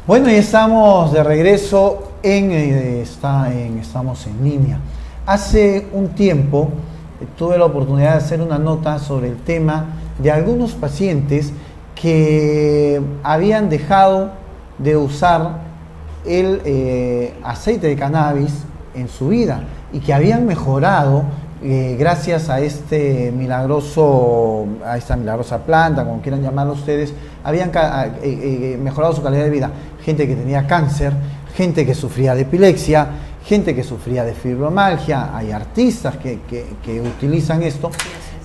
Bueno, ya estamos de regreso estamos en línea. Hace un tiempo tuve la oportunidad de hacer una nota sobre el tema de algunos pacientes que habían dejado de usar el aceite de cannabis en su vida y que habían mejorado gracias a esta milagrosa planta, como quieran llamarlo ustedes, habían mejorado su calidad de vida. Gente que tenía cáncer, gente que sufría de epilepsia, gente que sufría de fibromialgia. Hay artistas que utilizan esto,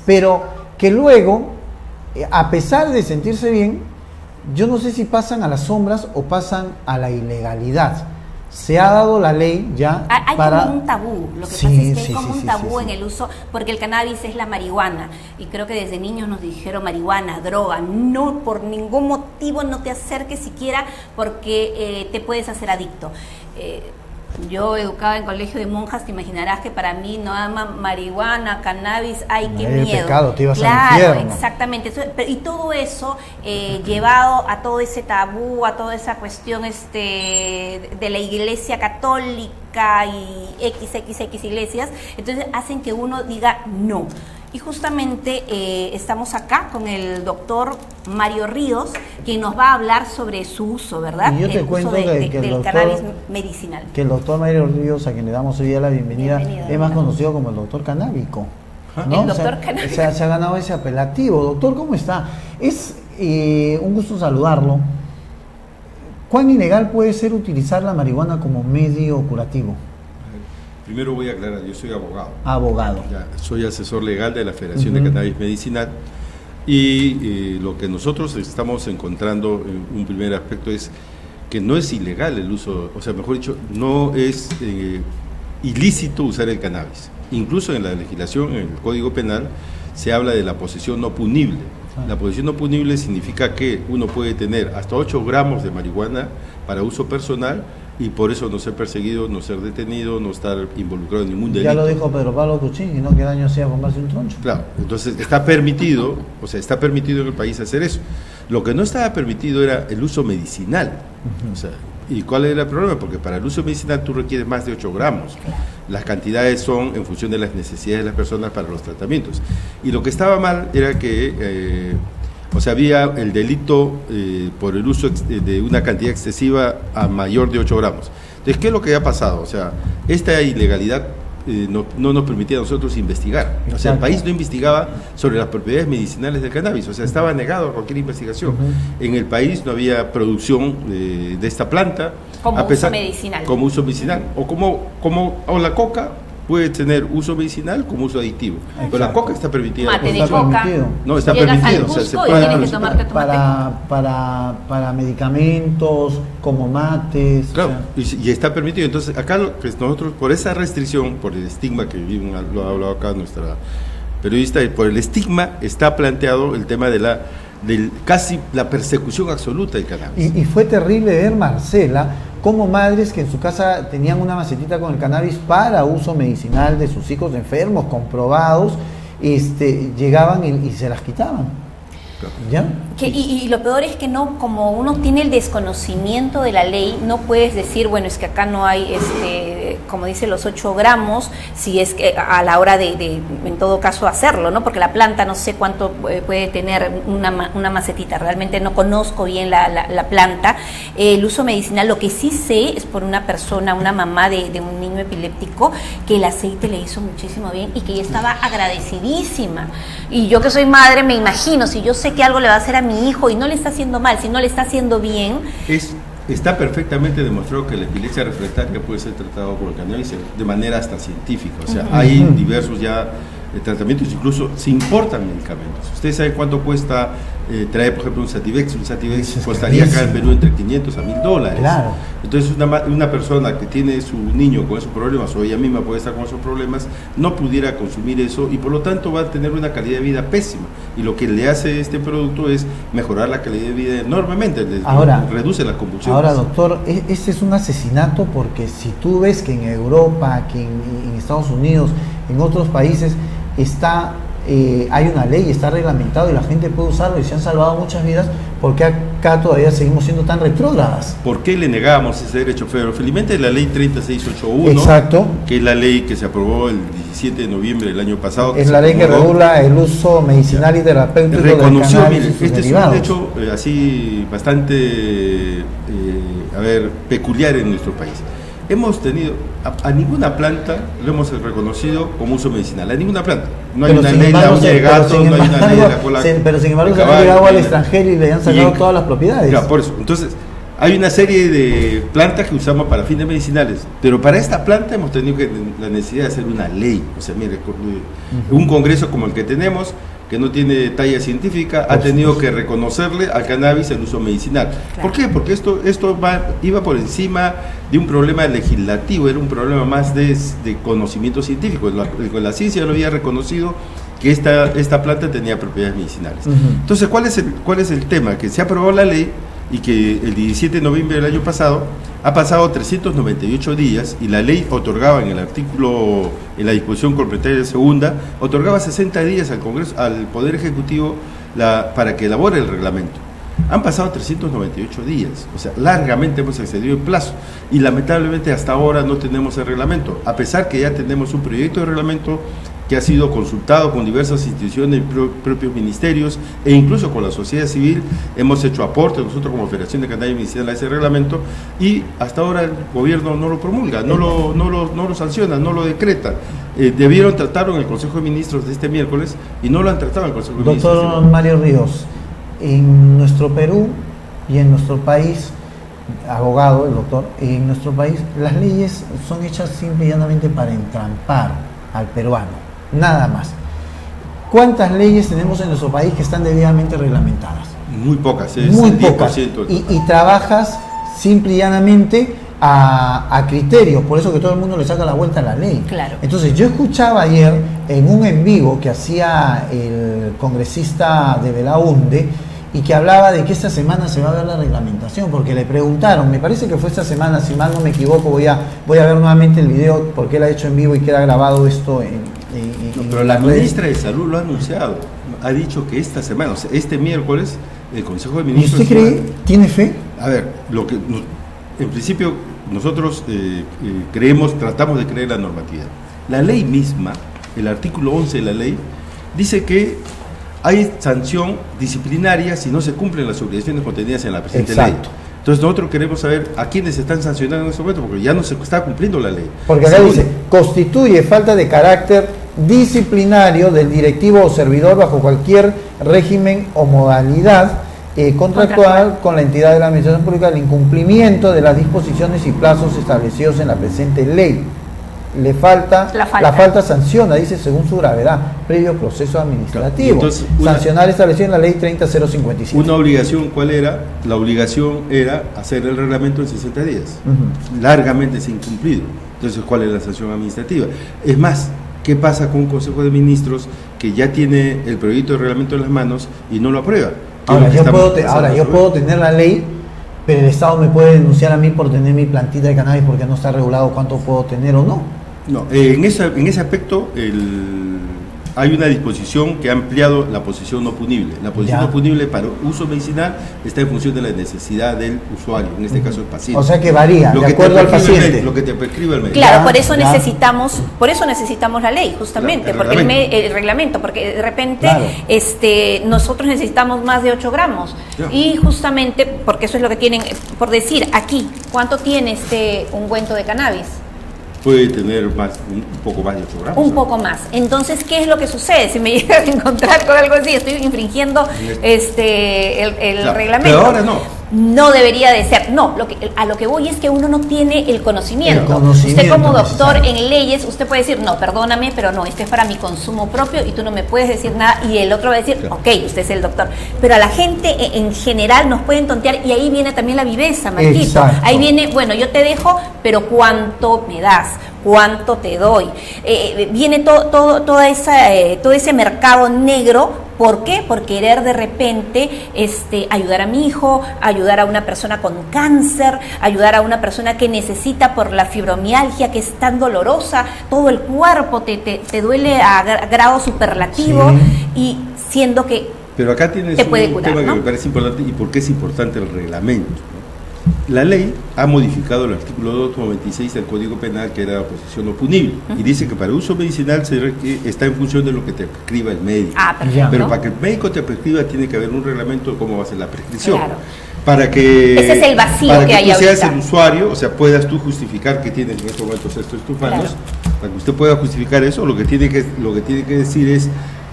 pero que luego, a pesar de sentirse bien, yo no sé si pasan a las sombras o pasan a la ilegalidad. Se ha dado la ley ya hay para... como un tabú, lo que pasa es que hay como un tabú en el uso, porque el cannabis es la marihuana, y creo que desde niños nos dijeron marihuana, droga, no, por ningún motivo no te acerques siquiera porque te puedes hacer adicto. Yo educada en colegio de monjas, te imaginarás que para mí no ama marihuana, cannabis, ay, qué miedo. Pecado, te ibas al claro, infierno. Exactamente. Y todo eso llevado a todo ese tabú, a toda esa cuestión de la Iglesia Católica y XXX iglesias, entonces hacen que uno diga no. Y justamente estamos acá con el doctor Mario Ríos, que nos va a hablar sobre su uso, ¿verdad? Y yo te cuento que el del doctor, cannabis medicinal. Que el doctor Mario Ríos, a quien le damos hoy día la bienvenida, es más conocido como el doctor canábico, ¿no? El doctor canábico. Se ha ganado ese apelativo. Doctor, ¿cómo está? Es un gusto saludarlo. ¿Cuán ilegal puede ser utilizar la marihuana como medio curativo? Primero voy a aclarar, yo soy abogado. Abogado. Ya, soy asesor legal de la Federación de Cannabis Medicinal y lo que nosotros estamos encontrando en un primer aspecto es que no es ilegal el uso, o sea, mejor dicho, no es ilícito usar el cannabis. Incluso en la legislación, en el Código Penal, se habla de la posesión no punible. La posesión no punible significa que uno puede tener hasta 8 gramos de marihuana para uso personal y por eso no ser perseguido, no ser detenido, no estar involucrado en ningún delito. Ya lo dijo Pedro Pablo Kuczynski, ¿no? ¿Qué daño hacía fumarse un troncho? Claro, entonces está permitido, o sea, está permitido en el país hacer eso. Lo que no estaba permitido era el uso medicinal. O sea, ¿y cuál era el problema? Porque para el uso medicinal tú requieres más de 8 gramos. Las cantidades son en función de las necesidades de las personas para los tratamientos. Y lo que estaba mal era que había el delito por el uso de una cantidad excesiva a mayor de 8 gramos. Entonces, ¿qué es lo que ha pasado? O sea, esta ilegalidad no nos permitía a nosotros investigar. O sea, el país no investigaba sobre las propiedades medicinales del cannabis. O sea, estaba negado a cualquier investigación. En el país no había producción de esta planta. Como uso medicinal. Como uso medicinal. O la coca puede tener uso medicinal como uso adictivo. Exacto. Pero la coca está permitida. Mate de coca. No, está Llegas permitido. al O sea, Cusco y tienes que tomarte tu mate. Para medicamentos, como mates. Claro, o sea. y está permitido. Entonces, acá nosotros, por esa restricción, por el estigma que lo ha hablado acá nuestra periodista, por el estigma está planteado el tema de casi la persecución absoluta del cannabis. Y fue terrible ver, Marcela, como madres que en su casa tenían una macetita con el cannabis para uso medicinal de sus hijos enfermos, comprobados, llegaban y se las quitaban. ¿Ya? Y lo peor es que no, como uno tiene el desconocimiento de la ley, no puedes decir, bueno, es que acá no hay, como dice, los 8 gramos, si es que a la hora de en todo caso hacerlo, ¿no? Porque la planta no sé cuánto puede tener una macetita, realmente no conozco bien la planta. El uso medicinal, lo que sí sé es por una persona, una mamá de un niño epiléptico, que el aceite le hizo muchísimo bien y que ella estaba agradecidísima. Y yo que soy madre me imagino, si yo sé que algo le va a hacer a mi hijo y no le está haciendo mal, si no le está haciendo bien. Está perfectamente demostrado que la epilepsia refractaria puede ser tratado por el cannabis de manera hasta científica. O sea, hay diversos ya tratamientos, incluso se importan medicamentos. ¿Ustedes saben cuánto cuesta traer, por ejemplo, un Sativex? Un Sativex costaría acá en Perú entre $500 a $1,000. Claro. Entonces, una persona que tiene su niño con esos problemas, o ella misma puede estar con esos problemas, no pudiera consumir eso y por lo tanto va a tener una calidad de vida pésima. Y lo que le hace este producto es mejorar la calidad de vida enormemente, reduce las convulsiones. Ahora, doctor, este es un asesinato porque si tú ves que en Europa, que en Estados Unidos, en otros países, está hay una ley, está reglamentado y la gente puede usarlo y se han salvado muchas vidas. ¿Por qué acá todavía seguimos siendo tan retrógradas? ¿Por qué le negamos ese derecho? Felizmente la ley 3681, exacto, que es la ley que se aprobó el 17 de noviembre del año pasado. Es la ley que regula el uso medicinal y terapéutico del reconoció, cannabis mire, y sus este derivados. es un hecho así bastante peculiar en nuestro país. Hemos tenido, a ninguna planta lo hemos reconocido como uso medicinal, a ninguna planta. No hay Pero una sin ley de la embargo, uña de gato, no hay una ley de la cola. pero sin embargo de se han caballo, llegado al no hay extranjero y le han sacado todas las propiedades. Claro, por eso. Entonces, hay una serie de plantas que usamos para fines medicinales, pero para esta planta hemos tenido la necesidad de hacer una ley. O sea, mire, un congreso como el que tenemos, que no tiene talla científica, ha tenido que reconocerle al cannabis el uso medicinal. Claro. ¿Por qué? Porque esto iba por encima de un problema legislativo, era un problema más de conocimiento científico. La ciencia lo había reconocido que esta planta tenía propiedades medicinales. Entonces, ¿cuál es el tema? Que se aprobó la ley y que el 17 de noviembre del año pasado ha pasado 398 días y la ley otorgaba en el artículo, en la disposición complementaria segunda, otorgaba 60 días al Congreso, al Poder Ejecutivo para que elabore el reglamento. Han pasado 398 días, o sea, largamente hemos excedido el plazo y lamentablemente hasta ahora no tenemos el reglamento, a pesar que ya tenemos un proyecto de reglamento que ha sido consultado con diversas instituciones, propios ministerios e incluso con la sociedad civil. Hemos hecho aportes nosotros como Federación de Cannabis Medicinal a ese reglamento y hasta ahora el gobierno no lo promulga, no lo sanciona, no lo decreta. Debieron tratarlo en el Consejo de Ministros de este miércoles y no lo han tratado en el Consejo de Ministros. Doctor Mario Ríos, en nuestro Perú y en nuestro país, abogado, el doctor, en nuestro país las leyes son hechas simple y llanamente para entrampar al peruano. Nada más. ¿Cuántas leyes tenemos en nuestro país que están debidamente reglamentadas? Muy pocas, muy el 10%. pocas. Y trabajas simple y llanamente a criterio, por eso que todo el mundo le saca la vuelta a la ley. Claro. Entonces yo escuchaba ayer en un en vivo que hacía el congresista de Belaunde y que hablaba de que esta semana se va a ver la reglamentación, porque le preguntaron, me parece que fue esta semana, si mal no me equivoco, voy a ver nuevamente el video porque él ha hecho en vivo y queda grabado esto pero la ministra de Salud lo ha anunciado, ha dicho que esta semana, o sea, este miércoles, el Consejo de Ministros... ¿Y usted cree, tiene fe? A ver, en principio nosotros tratamos de creer la normatividad. La ley misma, el artículo 11 de la ley, dice que hay sanción disciplinaria si no se cumplen las obligaciones contenidas en la presente ley. Entonces nosotros queremos saber a quiénes se están sancionando en este momento, porque ya no se está cumpliendo la ley. Porque acá dice, constituye falta de carácter disciplinario del directivo o servidor bajo cualquier régimen o modalidad contractual con la entidad de la administración pública el incumplimiento de las disposiciones y plazos establecidos en la presente ley. La falta sanciona, dice, según su gravedad, previo proceso administrativo. Entonces, sancionar establecido en la ley 30057. Una obligación, ¿cuál era? La obligación era hacer el reglamento en 60 días. Largamente se ha incumplido. Entonces, ¿cuál es la sanción administrativa? Es más, ¿qué pasa con un Consejo de Ministros que ya tiene el proyecto de reglamento en las manos y no lo aprueba? Ahora, yo puedo tener la ley, pero el Estado me puede denunciar a mí por tener mi plantita de cannabis porque no está regulado cuánto puedo tener o no. No, en ese aspecto hay una disposición que ha ampliado la posición no punible. La posición no punible para uso medicinal está en función de la necesidad del usuario, en este caso el paciente. O sea que varía, de acuerdo al paciente. Lo que te prescribe el médico. Claro, por eso necesitamos la ley, justamente, porque el reglamento, porque de repente nosotros necesitamos más de 8 gramos. Y justamente, porque eso es lo que tienen, por decir, aquí, ¿cuánto tiene este ungüento de cannabis? Puede tener un poco más de 8 gramos. Un poco más. Entonces, ¿qué es lo que sucede? Si me llegas a encontrar con algo así, estoy infringiendo el reglamento. Pero ahora no. No debería de ser. No, a lo que voy es que uno no tiene el conocimiento. Usted como doctor en leyes, usted puede decir, no, perdóname, pero no, este es para mi consumo propio y tú no me puedes decir nada. Y el otro va a decir, ok, usted es el doctor. Pero a la gente en general nos pueden tontear y ahí viene también la viveza, Marquito. Ahí viene, bueno, yo te dejo, pero ¿cuánto me das? ¿Cuánto te doy? Viene todo ese mercado negro ¿Por qué? Por querer de repente ayudar a mi hijo, ayudar a una persona con cáncer, ayudar a una persona que necesita por la fibromialgia, que es tan dolorosa, todo el cuerpo te duele a grado superlativo, y siendo que pero acá tienes te puede curar, tema, ¿no?, que me parece importante, y por qué es importante el reglamento, ¿no? La ley ha modificado el artículo 296 del Código Penal, que era la posesión no punible, y dice que para uso medicinal está en función de lo que te prescriba el médico. Perfecto. Pero para que el médico te prescriba tiene que haber un reglamento de cómo va a ser la prescripción. Claro. Para que, ese es el vacío para que hay tú seas ahorita. el usuario, o sea, puedas tú justificar que tienes en estos momentos esto en tus manos, Claro. para que usted pueda justificar eso, lo que tiene que decir es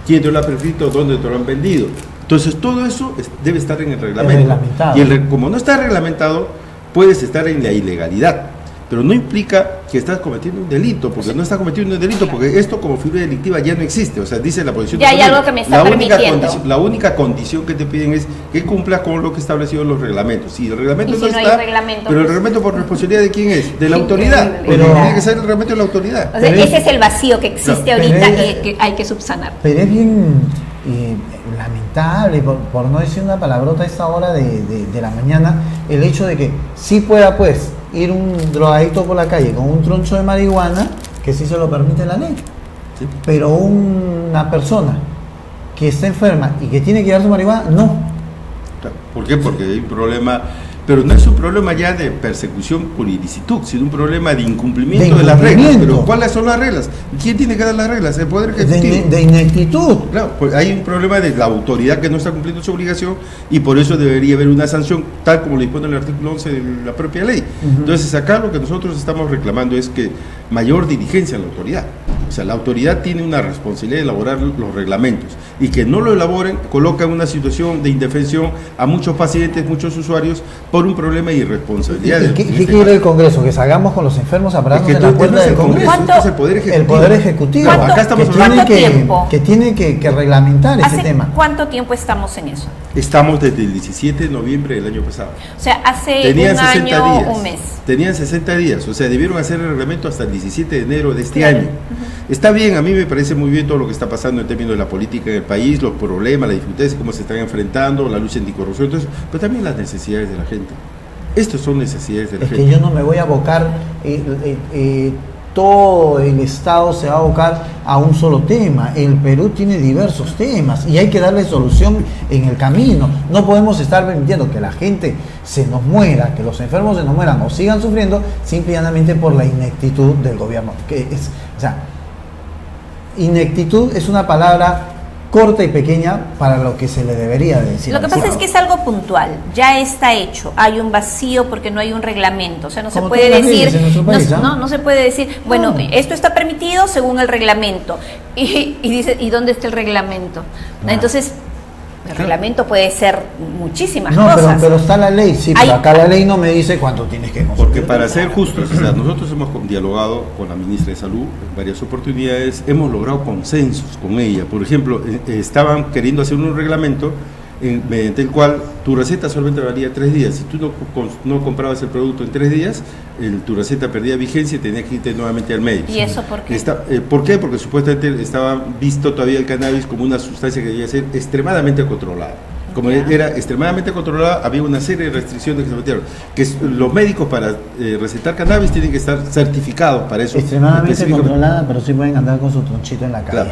quién te lo ha prescrito, dónde te lo han vendido. Entonces todo eso debe estar en el reglamento. Reglamentado. Y como no está reglamentado, puedes estar en la ilegalidad, pero no implica que estás cometiendo un delito, porque no estás cometiendo un delito, porque esto como figura delictiva ya no existe. O sea, dice la posición. Ya hay algo que me está permitiendo. La única condición que te piden es que cumplas con lo que establecido en los reglamentos. Si el reglamento ¿Y si no no hay está, reglamento, pero el pues? reglamento por responsabilidad de quién es, de la autoridad. Increíble. Pero Pero- tiene que ser el reglamento de la autoridad. O sea, ese es el vacío que existe No, ahorita pero que hay que subsanar. Pero es bien lamentable, por no decir una palabrota a esta hora de la mañana, el hecho de que sí pueda pues ir un drogadicto por la calle con un troncho de marihuana, que sí se lo permite la ley, ¿Sí? pero una persona que está enferma y que tiene que llevar su marihuana, no. ¿Por qué? Porque hay un problema, pero no es un problema ya de persecución por ilicitud, sino un problema de incumplimiento de las reglas. incumplimiento. Pero ¿cuáles son las reglas? ¿Quién tiene que dar las reglas? El Poder Ejecutivo. De ineptitud. Claro, pues hay un problema de la autoridad que no está cumpliendo su obligación, y por eso debería haber una sanción tal como lo dispone el artículo 11 de la propia ley. Entonces acá lo que nosotros estamos reclamando es que mayor diligencia en la autoridad. O sea, la autoridad tiene una responsabilidad de elaborar los reglamentos, y que no lo elaboren coloca en una situación de indefensión a muchos pacientes, muchos usuarios, por un problema de irresponsabilidad. ¿Qué quiere el Congreso? ¿Que salgamos con los enfermos a pararnos Es que en la tú puerta tienes del el Congreso, Congreso? ¿Cuánto- esto es el Poder Ejecutivo. El Poder Ejecutivo. Claro, acá estamos que hablando. tiene tiempo? que tiene que reglamentar ese ¿Hace tema. cuánto tiempo estamos en eso? Estamos desde el 17 de noviembre del año pasado. O sea, hace Tenían un 60 año, días. un mes. Tenían 60 días, o sea, debieron hacer el reglamento hasta el 17 de enero de este Claro. año. Está bien, a mí me parece muy bien todo lo que está pasando en términos de la política en el país, los problemas, las dificultades, cómo se están enfrentando, la lucha anticorrupción, entonces, pero también las necesidades de la gente. Estas son necesidades de la Es que gente. yo no me voy a abocar, todo el Estado se va a abocar a un solo tema. El Perú tiene diversos temas y hay que darle solución en el camino. No podemos estar permitiendo que la gente se nos muera, que los enfermos se nos mueran o sigan sufriendo simple y llanamente por la ineptitud del gobierno. O sea, ineptitud es una palabra corta y pequeña para lo que se le debería de decir. Lo que pasa es que es algo puntual, ya está hecho, hay un vacío porque no hay un reglamento, o sea, no se Como puede todas las decir, leyes en nuestro país, no se puede decir, bueno, No. esto está permitido según el reglamento, y dice, ¿y dónde está el reglamento? Claro. Entonces, el reglamento puede ser muchísimas No, cosas. pero está la ley, sí, pero Hay- acá la ley no me dice cuánto tienes que consumir. Porque para ser justos, o sea, nosotros hemos dialogado con la ministra de Salud en varias oportunidades, hemos logrado consensos con ella. Por ejemplo, estaban queriendo hacer un reglamento mediante el cual tu receta solamente valía 3 días. Si tú no comprabas el producto en 3 días, tu receta perdía vigencia y tenías que irte nuevamente al médico. ¿Y eso por qué? ¿Por qué? Porque supuestamente estaba visto todavía el cannabis como una sustancia que debía ser extremadamente controlada. Como Ya. era extremadamente controlada, había una serie de restricciones que se metieron. Los médicos para recetar cannabis tienen que estar certificados para eso. Extremadamente específicamente. controlada, pero sí pueden andar con su tronchito en la calle. Claro.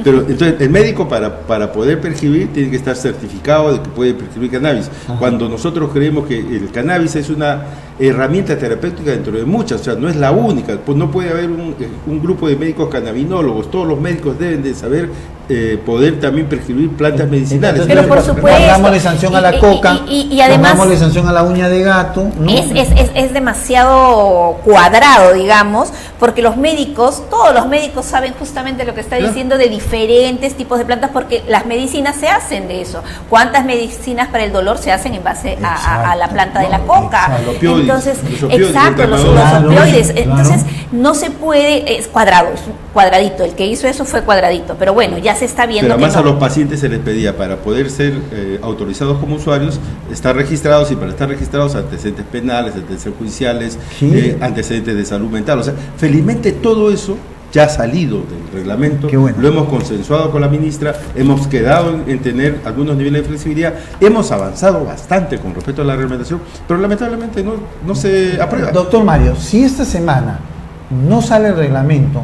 Pero entonces el médico para poder prescribir tiene que estar certificado de que puede prescribir cannabis. Ajá. Cuando nosotros creemos que el cannabis es una herramienta terapéutica dentro de muchas, o sea, no es la única, pues no puede haber un grupo de médicos cannabinólogos, todos los médicos deben de saber poder también prescribir plantas medicinales. Pero por supuesto. Pongámosle sanción a la coca, y además pongámosle sanción a la uña de gato. ¿no? es demasiado cuadrado, digamos, porque los médicos, todos los médicos saben justamente lo que está Claro. diciendo de diferentes tipos de plantas, porque las medicinas se hacen de eso. ¿Cuántas medicinas para el dolor se hacen en base a la planta de la coca? Exacto. Los opioides, Entonces, los opioides, exacto, los Claro, opioides. claro. Entonces, no se puede, es cuadrado, es un cuadradito. El que hizo eso fue cuadradito, pero bueno, ya se está viendo Pero que además a no. los pacientes se les pedía para poder ser autorizados como usuarios, estar registrados, y para estar registrados antecedentes penales, antecedentes judiciales, Sí. antecedentes de salud mental. O sea, felizmente todo eso ya salido del reglamento, Qué bueno. lo hemos consensuado con la ministra, hemos quedado en tener algunos niveles de flexibilidad, hemos avanzado bastante con respecto a la reglamentación, pero lamentablemente no se aprueba. Doctor Mario, si esta semana no sale el reglamento,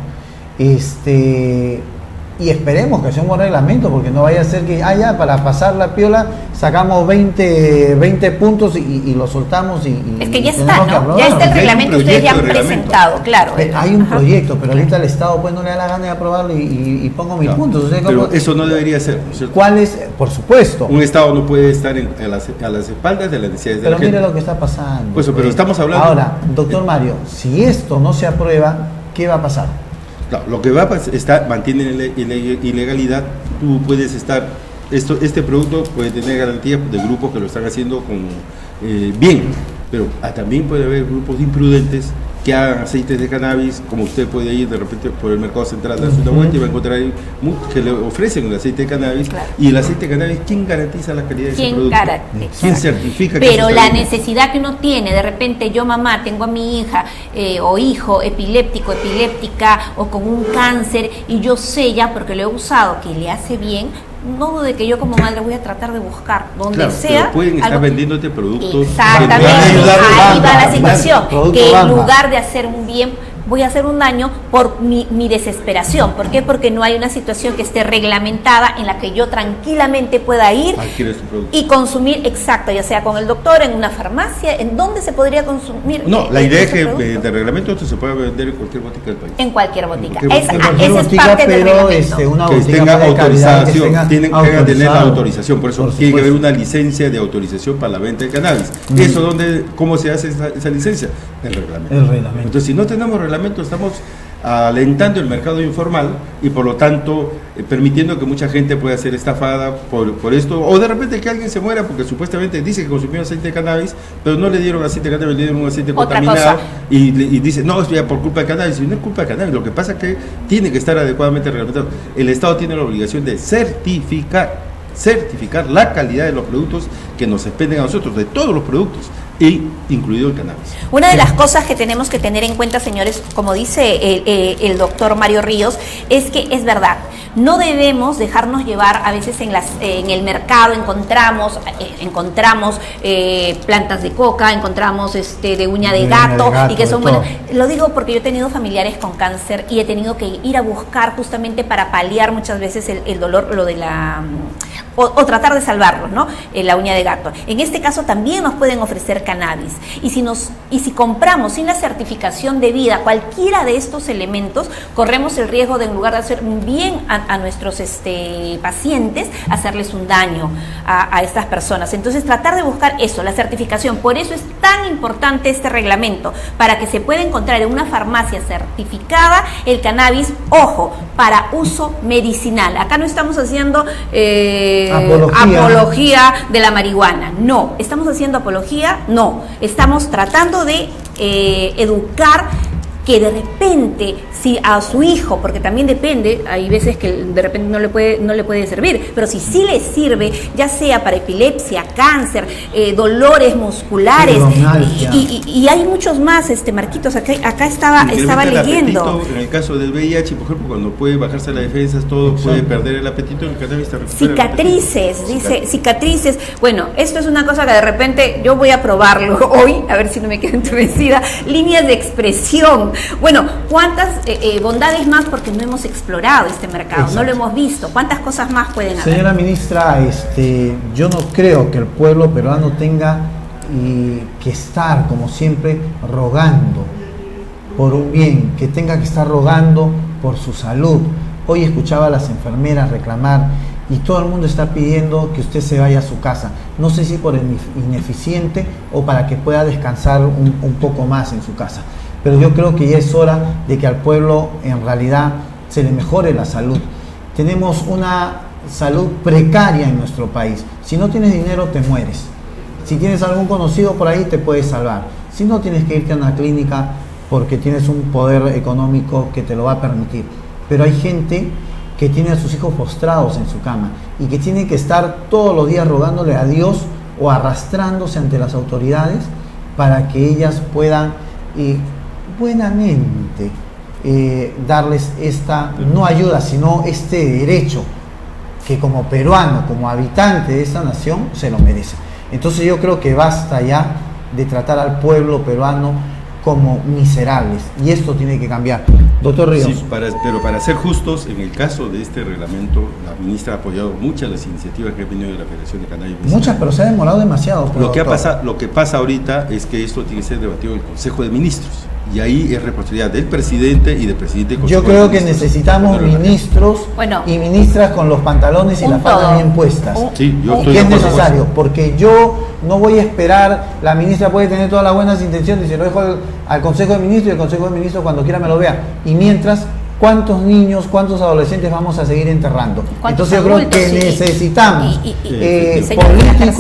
y esperemos que sea un buen reglamento, porque no vaya a ser que, ya, para pasar la piola, sacamos 20 puntos y lo soltamos es que ya tenemos está, que ¿no? aprobarlo. Ya está el Hay un reglamento, ustedes ya han proyecto de reglamento. presentado, claro. Hay un Ajá. proyecto, pero ahorita el Estado pues no le da la gana de aprobarlo y pongo mis No, puntos. O sea, pero ¿cómo- eso no debería ser, ¿no es cierto? ¿Cuál es? Por supuesto. Un Estado no puede estar a las espaldas de las necesidades de Pero la gente. mire lo que está pasando. Pues, pero estamos hablando- Ahora, doctor Mario, si esto no se aprueba, ¿qué va a pasar? Claro, lo que va a pasar, mantiene ilegalidad, tú puedes estar, este producto puede tener garantías de grupos que lo están haciendo bien, pero también puede haber grupos imprudentes que hagan aceites de cannabis, como usted puede ir de repente por el mercado central, darse una vuelta y va a encontrar ahí que le ofrecen el aceite de cannabis. Claro. Y el aceite de cannabis, ¿quién garantiza la calidad de ese ¿Quién producto? garantiza? ¿Quién certifica que Pero eso la está bien? necesidad que uno tiene, de repente yo mamá, tengo a mi hija o hijo epiléptico, epiléptica o con un cáncer y yo sé ya porque lo he usado que le hace bien, no dude que yo como madre voy a tratar de buscar donde Claro, sea. pero pueden estar algo- vendiéndote productos Exactamente, que te van a ayudar. ahí va la Bamba, situación, producto que en Bamba. lugar de hacer un bien, voy a hacer un daño por mi desesperación. ¿Por qué? Porque no hay una situación que esté reglamentada en la que yo tranquilamente pueda ir Adquieres tu producto. y consumir, exacto, ya sea con el doctor, en una farmacia, ¿en dónde se podría consumir? No, la idea es ese que producto? de reglamento esto se puede vender en cualquier botica del país. En cualquier botica. En cualquier Esa Cualquier es botica, parte del pero reglamento. una Que botica tenga de calidad, autorización, tienen que tener la autorizado. autorización, por eso Por tiene que haber supuesto. una licencia de autorización para la venta de cannabis. Eso ¿cómo se hace esa licencia? El reglamento. El reglamento. Entonces, si no tenemos reglamento, estamos alentando el mercado informal y por lo tanto permitiendo que mucha gente pueda ser estafada por esto, o de repente que alguien se muera porque supuestamente dice que consumió aceite de cannabis, pero no le dieron aceite de cannabis, le dieron un aceite Otra contaminado cosa. y dice, no, es ya por culpa de cannabis. Y no es culpa de cannabis, lo que pasa es que tiene que estar adecuadamente reglamentado. El Estado tiene la obligación de certificar la calidad de los productos que nos expenden a nosotros, de todos los productos, incluido el cannabis. Una de las cosas que tenemos que tener en cuenta, señores, como dice el doctor Mario Ríos, es que es verdad, no debemos dejarnos llevar. A veces en el mercado encontramos plantas de coca, encontramos de uña de gato, y que son buenas. Lo digo porque yo he tenido familiares con cáncer y he tenido que ir a buscar justamente para paliar muchas veces el dolor, lo de la... O tratar de salvarlos, ¿no? La uña de gato. En este caso también nos pueden ofrecer cannabis. Y si compramos sin la certificación debida cualquiera de estos elementos, corremos el riesgo de, en lugar de hacer un bien a nuestros pacientes, hacerles un daño a estas personas. Entonces, tratar de buscar eso, la certificación. Por eso es tan importante este reglamento, para que se pueda encontrar en una farmacia certificada el cannabis, ojo, para uso medicinal. Acá no estamos haciendo apología de la marihuana, no. ¿Estamos haciendo apología? No. Estamos tratando de educar que de repente, si a su hijo, porque también depende, hay veces que de repente no le puede servir, pero si sí le sirve, ya sea para epilepsia, cáncer, dolores musculares, y hay muchos más, Marquitos, acá estaba leyendo. Apetito, en el caso del VIH, por ejemplo, cuando puede bajarse las defensas, todo puede perder el apetito, el cannabis te recupera cicatrices, dice, cicatrices. Bueno, esto es una cosa que de repente yo voy a probarlo hoy, a ver si no me quedo entumecida. Líneas de expresión. Bueno, ¿cuántas bondades más? Porque no hemos explorado este mercado, exacto, no lo hemos visto. ¿Cuántas cosas más pueden haber? Señora ministra, yo no creo que el pueblo peruano tenga que estar, como siempre, rogando por un bien, que tenga que estar rogando por su salud. Hoy escuchaba a las enfermeras reclamar y todo el mundo está pidiendo que usted se vaya a su casa. No sé si por ineficiente o para que pueda descansar un poco más en su casa. Pero yo creo que ya es hora de que al pueblo en realidad se le mejore la salud. Tenemos una salud precaria en nuestro país. Si no tienes dinero, te mueres. Si tienes algún conocido por ahí, te puedes salvar. Si no, tienes que irte a una clínica porque tienes un poder económico que te lo va a permitir. Pero hay gente que tiene a sus hijos postrados en su cama y que tiene que estar todos los días rogándole a Dios o arrastrándose ante las autoridades para que ellas puedan buenamente darles esta, no ayuda, sino este derecho que como peruano, como habitante de esta nación, se lo merece. Entonces yo creo que basta ya de tratar al pueblo peruano como miserables, y esto tiene que cambiar. Doctor Ríos. Sí, pero para ser justos, en el caso de este reglamento, la ministra ha apoyado muchas de las iniciativas que han venido de la Federación de Cannabis Medicinal. Muchas, pero se ha demorado demasiado. Lo que pasa ahorita es que esto tiene que ser debatido en el Consejo de Ministros, y ahí es responsabilidad del presidente y del presidente del Consejo. Yo creo de que Ministros. necesitamos ministros y ministras con los pantalones y la falda bien puestas. Sí, yo estoy que de es acuerdo con necesario, eso. porque yo no voy a esperar, la ministra puede tener todas las buenas intenciones y se lo dejo al Consejo de Ministros, y el Consejo de Ministros cuando quiera me lo vea. Y mientras, ¿cuántos niños, cuántos adolescentes vamos a seguir enterrando? Entonces yo creo que necesitamos políticos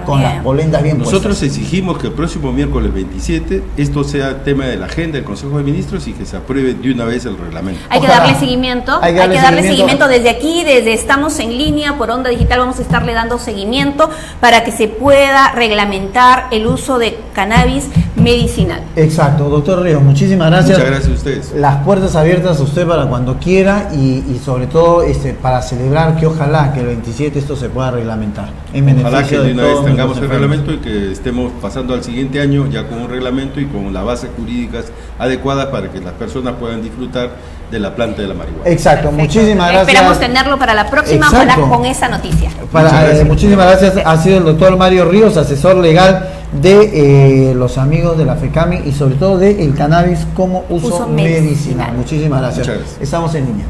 con las polendas bien puestas. Nosotros exigimos que el próximo miércoles 27 esto sea tema de la agenda del Consejo de Ministros y que se apruebe de una vez el reglamento. Hay que darle seguimiento, hay que darle seguimiento desde aquí, desde Estamos en Línea, por Onda Digital vamos a estarle dando seguimiento para que se pueda reglamentar el uso de cannabis medicinal. Exacto, doctor Ríos, muchísimas gracias. Muchas gracias a ustedes. Las puertas abiertas a usted para cuando quiera, y sobre todo para celebrar que ojalá que el 27 esto se pueda reglamentar. Ojalá que de una vez tengamos el reglamento y que estemos pasando al siguiente año ya con un reglamento y con las bases jurídicas adecuadas para que las personas puedan disfrutar de la planta de la marihuana. Exacto, Perfecto. Muchísimas gracias. Esperamos tenerlo para la próxima, ojalá con esa noticia. Muchísimas gracias. Ha sido el doctor Mario Ríos, asesor legal de los amigos de la FECAMI y sobre todo del cannabis como uso medicinal. Muchísimas gracias. Muchas gracias. Estamos en línea.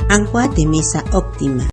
Agua de mesa óptima.